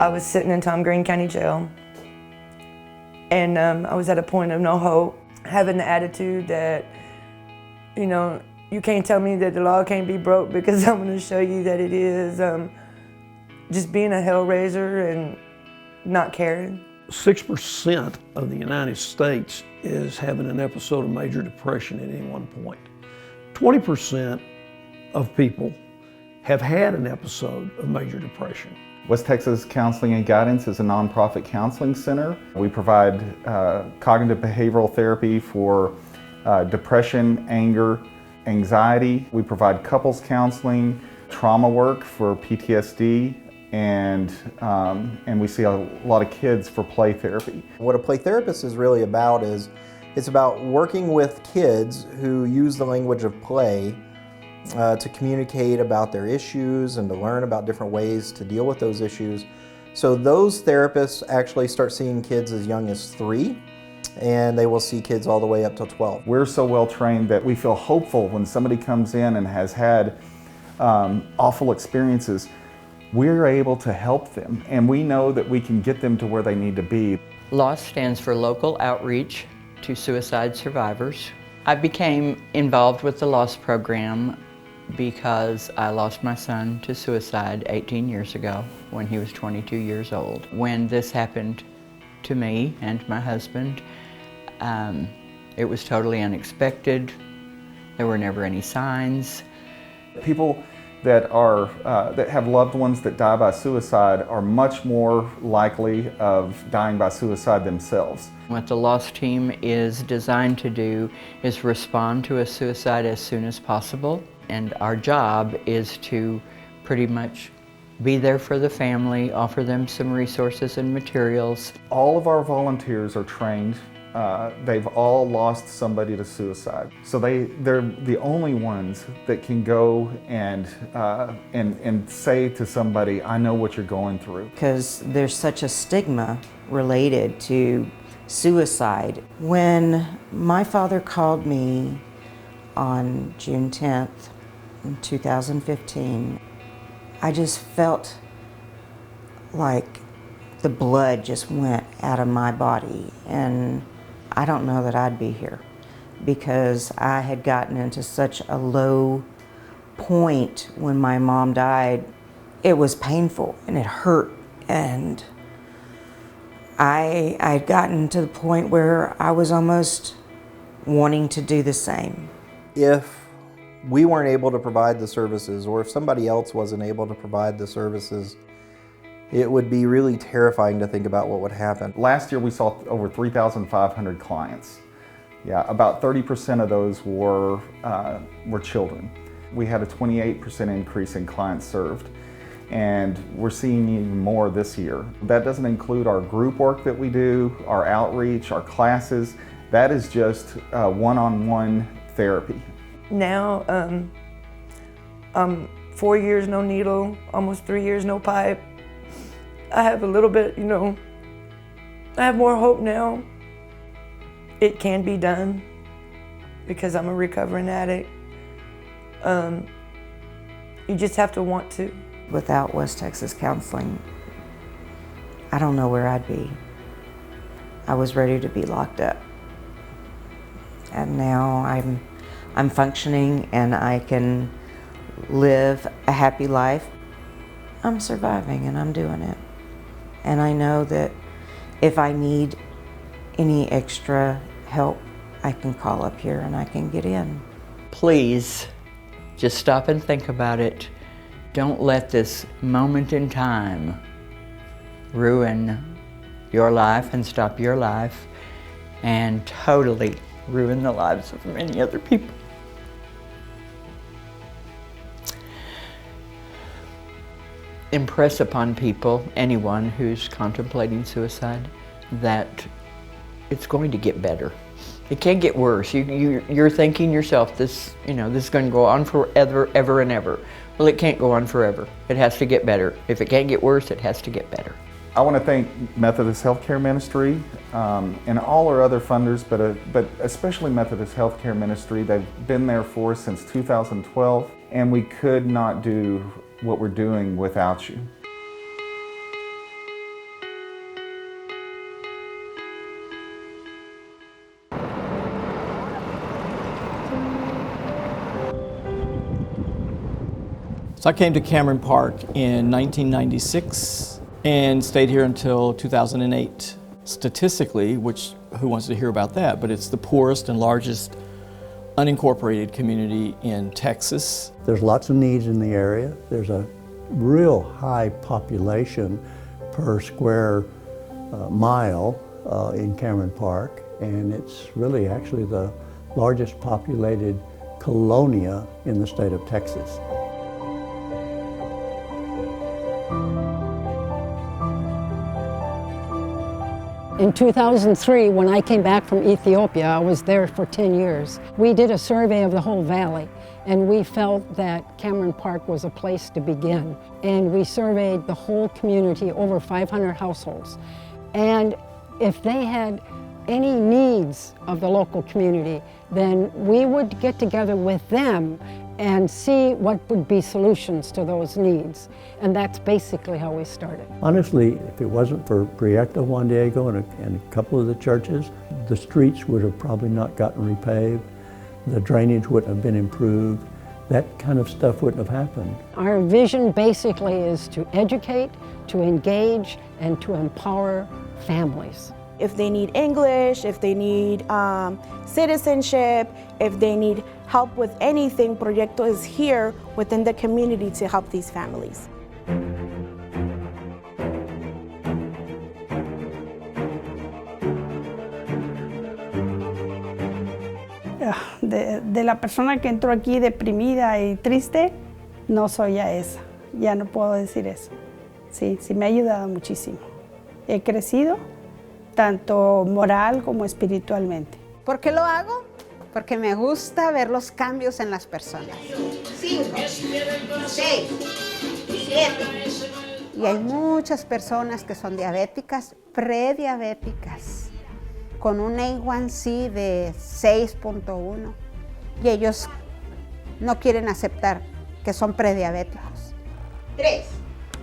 I was sitting in Tom Green County Jail, and I was at a point of no hope, having the attitude that, you know, you can't tell me that the law can't be broke because I'm going to show you that it is. Just being a hellraiser and not caring. 6% of the United States is having an episode of major depression at any one point. 20% of people have had an episode of major depression. West Texas Counseling and Guidance is a nonprofit counseling center. We provide cognitive behavioral therapy for depression, anger, anxiety. We provide couples counseling, trauma work for PTSD, and we see a lot of kids for play therapy. What a play therapist is really about is it's about working with kids who use the language of play to communicate about their issues and to learn about different ways to deal with those issues. So those therapists actually start seeing kids as young as 3, and they will see kids all the way up to 12. We're so well trained that we feel hopeful when somebody comes in and has had awful experiences. We're able to help them, and we know that we can get them to where they need to be. LOSS stands for Local Outreach to Suicide Survivors. I became involved with the LOSS program because I lost my son to suicide 18 years ago when he was 22 years old. When this happened to me and my husband, it was totally unexpected. There were never any signs. People that have loved ones that die by suicide are much more likely of dying by suicide themselves. What the LOSS team is designed to do is respond to a suicide as soon as possible, and our job is to pretty much be there for the family, offer them some resources and materials. All of our volunteers are trained. They've all lost somebody to suicide. So they're the only ones that can go and say to somebody, I know what you're going through. Because there's such a stigma related to suicide. When my father called me on June 10th in 2015, I just felt like the blood just went out of my body, and I don't know that I'd be here because I had gotten into such a low point when my mom died. It was painful and it hurt, and I'd gotten to the point where I was almost wanting to do the same. If we weren't able to provide the services, or if somebody else wasn't able to provide the services, it would be really terrifying to think about what would happen. Last year we saw over 3,500 clients. Yeah, about 30% of those were children. We had a 28% increase in clients served, and we're seeing even more this year. That doesn't include our group work that we do, our outreach, our classes. That is just one-on-one therapy. Now, 4 years no needle, almost 3 years no pipe. I have a little bit, I have more hope now. It can be done because I'm a recovering addict. You just have to want to. Without West Texas Counseling, I don't know where I'd be. I was ready to be locked up. And now I'm functioning and I can live a happy life. I'm surviving and I'm doing it. And I know that if I need any extra help, I can call up here and I can get in. Please, just stop and think about it. Don't let this moment in time ruin your life and stop your life and totally ruin the lives of many other people. Impress upon people, anyone who's contemplating suicide, that it's going to get better. It can't get worse. You're thinking yourself, this is going to go on forever, ever and ever. Well, it can't go on forever. It has to get better. If it can't get worse, it has to get better. I want to thank Methodist Healthcare Ministry and all our other funders, but especially Methodist Healthcare Ministry. They've been there for us since 2012, and we could not do what we're doing without you. So I came to Cameron Park in 1996 and stayed here until 2008. Statistically, which who wants to hear about that, but it's the poorest and largest unincorporated community in Texas. There's lots of needs in the area. There's a real high population per square mile in Cameron Park, and it's really actually the largest populated colonia in the state of Texas. In 2003, when I came back from Ethiopia, I was there for 10 years. We did a survey of the whole valley, and we felt that Cameron Park was a place to begin. And we surveyed the whole community, over 500 households. And if they had any needs of the local community, then we would get together with them and see what would be solutions to those needs. And that's basically how we started. Honestly, if it wasn't for Proyecto Juan Diego and a couple of the churches, the streets would have probably not gotten repaved, the drainage wouldn't have been improved, that kind of stuff wouldn't have happened. Our vision basically is to educate, to engage, and to empower families. If they need English, if they need citizenship, if they need help with anything, Proyecto is here within the community to help these families. De la persona que entró aquí deprimida y triste, no soy ya esa, ya no puedo decir eso. Sí, sí me ha ayudado muchísimo. He crecido, tanto moral como espiritualmente. ¿Por qué lo hago? Porque me gusta ver los cambios en las personas. 5, 6, 7. Y hay muchas personas que son diabéticas, prediabéticas, con un A1C de 6.1. Y ellos no quieren aceptar que son prediabéticos. 3,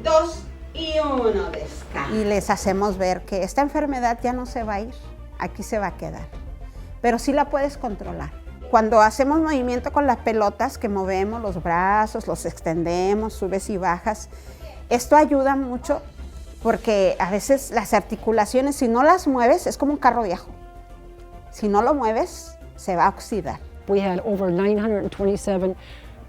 2 y 1, descansa. Y les hacemos ver que esta enfermedad ya no se va a ir, aquí se va a quedar. Pero sí la puedes controlar. Cuando hacemos movimiento con las pelotas, que movemos los brazos, los extendemos, subes y bajas, esto ayuda mucho porque a veces las articulaciones, si no las mueves, es como un carro viejo. Si no lo mueves, se va a oxidar. We had over 927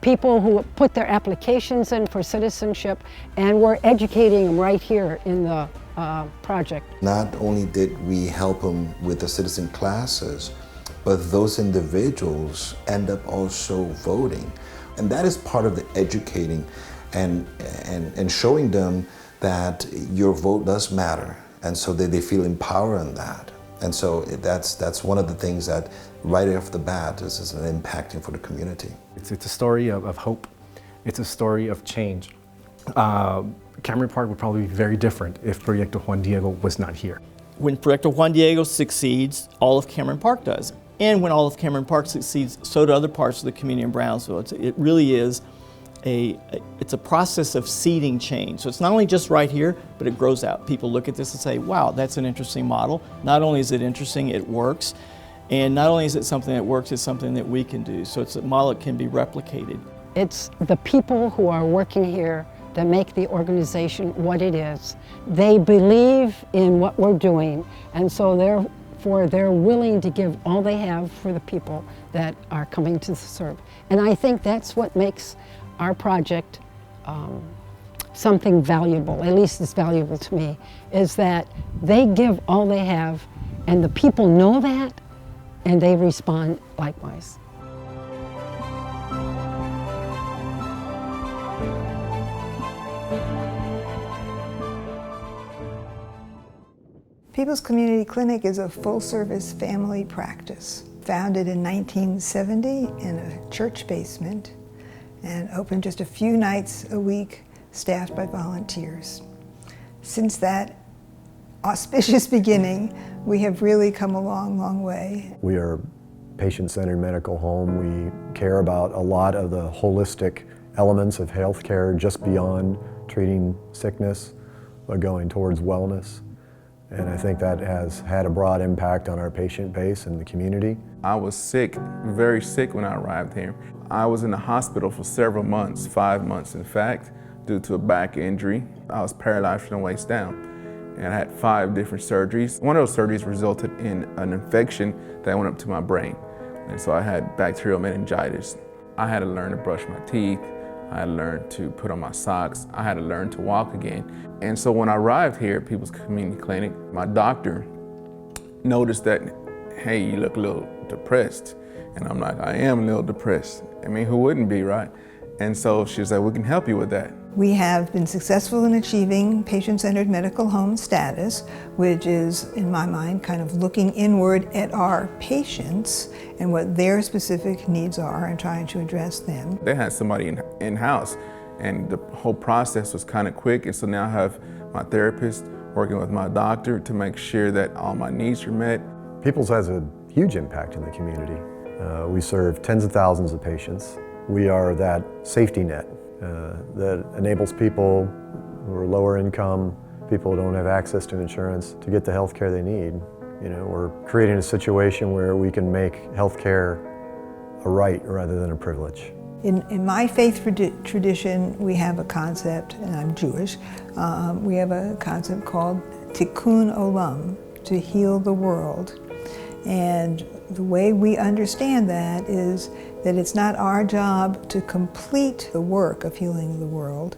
people who put their applications in for citizenship, and we're educating them right here in the project. Not only did we help them with the citizen classes, but those individuals end up also voting. And that is part of the educating and showing them that your vote does matter, and so that they feel empowered in that. And so that's one of the things that right off the bat is an impacting for the community. It's a story of hope. It's a story of change. Cameron Park would probably be very different if Proyecto Juan Diego was not here. When Proyecto Juan Diego succeeds, all of Cameron Park does. And when all of Cameron Park succeeds, so do other parts of the community in Brownsville. It really is it's a process of seeding change. So it's not only just right here, but it grows out. People look at this and say, wow, that's an interesting model. Not only is it interesting, it works. And not only is it something that works, it's something that we can do. So it's a model that can be replicated. It's the people who are working here that make the organization what it is. They believe in what we're doing, and so therefore they're willing to give all they have for the people that are coming to serve. And I think that's what makes our project something valuable, at least it's valuable to me, is that they give all they have, and the people know that, and they respond likewise. People's Community Clinic is a full-service family practice, founded in 1970 in a church basement and open just a few nights a week, staffed by volunteers. Since that auspicious beginning, we have really come a long, long way. We are a patient-centered medical home. We care about a lot of the holistic elements of healthcare, just beyond treating sickness, but going towards wellness. And I think that has had a broad impact on our patient base and the community. I was sick, very sick when I arrived here. I was in the hospital for several months, 5 months in fact, due to a back injury. I was paralyzed from the waist down, and I had 5 different surgeries. One of those surgeries resulted in an infection that went up to my brain, and so I had bacterial meningitis. I had to learn to brush my teeth. I had to learn to put on my socks. I had to learn to walk again. And so when I arrived here at People's Community Clinic, my doctor noticed that, hey, you look a little depressed. And I'm like, I am a little depressed. I mean, who wouldn't be, right? And so she was like, we can help you with that. We have been successful in achieving patient-centered medical home status, which is, in my mind, kind of looking inward at our patients and what their specific needs are and trying to address them. They had somebody in-house, and the whole process was kind of quick, and so now I have my therapist working with my doctor to make sure that all my needs are met. People's has a huge impact in the community. We serve tens of thousands of patients. We are that safety net that enables people who are lower income, people who don't have access to insurance, to get the health care they need. You know, we're creating a situation where we can make health care a right rather than a privilege. In my faith tradition, we have a concept, and I'm Jewish, we have a concept called tikkun olam, to heal the world. And the way we understand that is that it's not our job to complete the work of healing the world,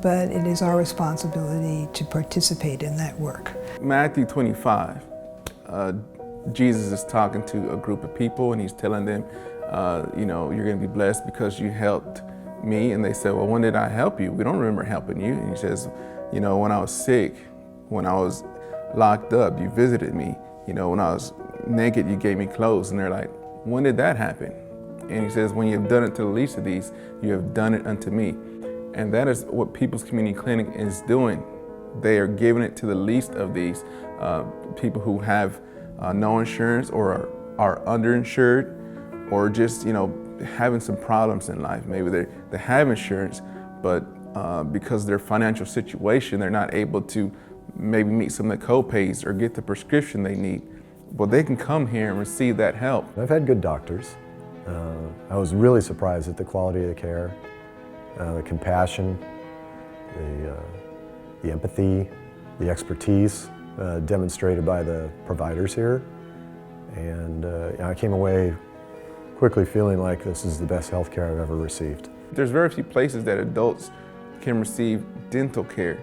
but it is our responsibility to participate in that work. Matthew 25, Jesus is talking to a group of people and he's telling them, you know, you're going to be blessed because you helped me. And they said, well, when did I help you? We don't remember helping you. And he says, you know, when I was sick, when I was locked up, you visited me. You know, when I was naked, you gave me clothes. And they're like, when did that happen? And he says, when you have done it to the least of these, you have done it unto me. And that is what People's Community Clinic is doing. They are giving it to the least of these people who have no insurance or are underinsured, or just, you know, having some problems in life. Maybe they have insurance, but because of their financial situation, they're not able to maybe meet some of the co-pays or get the prescription they need. Well, they can come here and receive that help. I've had good doctors. I was really surprised at the quality of the care, the compassion, the empathy, the expertise demonstrated by the providers here. And I came away quickly feeling like this is the best health care I've ever received. There's very few places that adults can receive dental care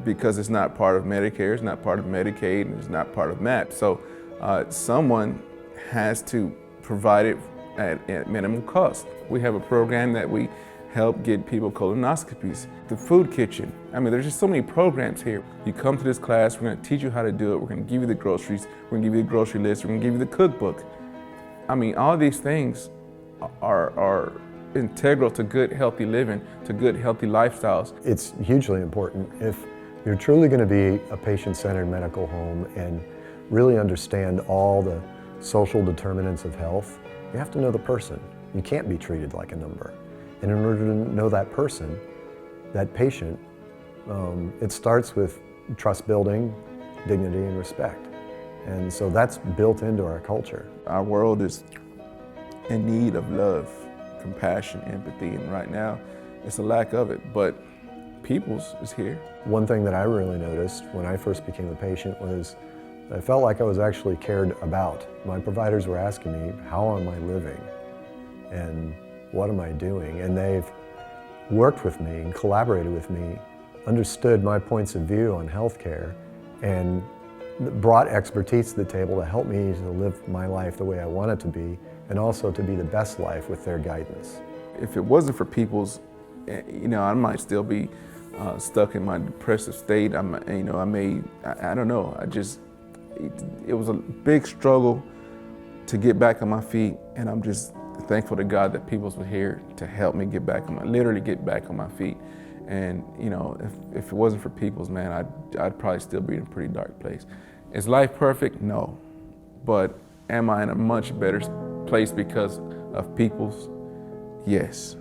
because it's not part of Medicare, it's not part of Medicaid, and it's not part of MAP. So someone has to provide it at minimum cost. We have a program that we help get people colonoscopies. The food kitchen. I mean, there's just so many programs here. You come to this class, we're gonna teach you how to do it, we're gonna give you the groceries, we're gonna give you the grocery list, we're gonna give you the cookbook. I mean, all these things are integral to good, healthy living, to good, healthy lifestyles. It's hugely important. If you're truly gonna be a patient-centered medical home and really understand all the social determinants of health, you have to know the person. You can't be treated like a number. And in order to know that person, that patient, it starts with trust building, dignity, and respect. And so that's built into our culture. Our world is in need of love, compassion, empathy, and right now it's a lack of it, but People's is here. One thing that I really noticed when I first became a patient was I felt like I was actually cared about. My providers were asking me, how am I living? And what am I doing? And they've worked with me and collaborated with me, understood my points of view on healthcare, and brought expertise to the table to help me to live my life the way I want it to be, and also to be the best life with their guidance. If it wasn't for People's, you know, I might still be stuck in my depressive state. I don't know. It was a big struggle to get back on my feet, and I'm just thankful to God that People's was here to help me literally get back on my feet. And you know, if it wasn't for People's, man, I'd probably still be in a pretty dark place. Is life perfect? No. But am I in a much better place because of People's? Yes.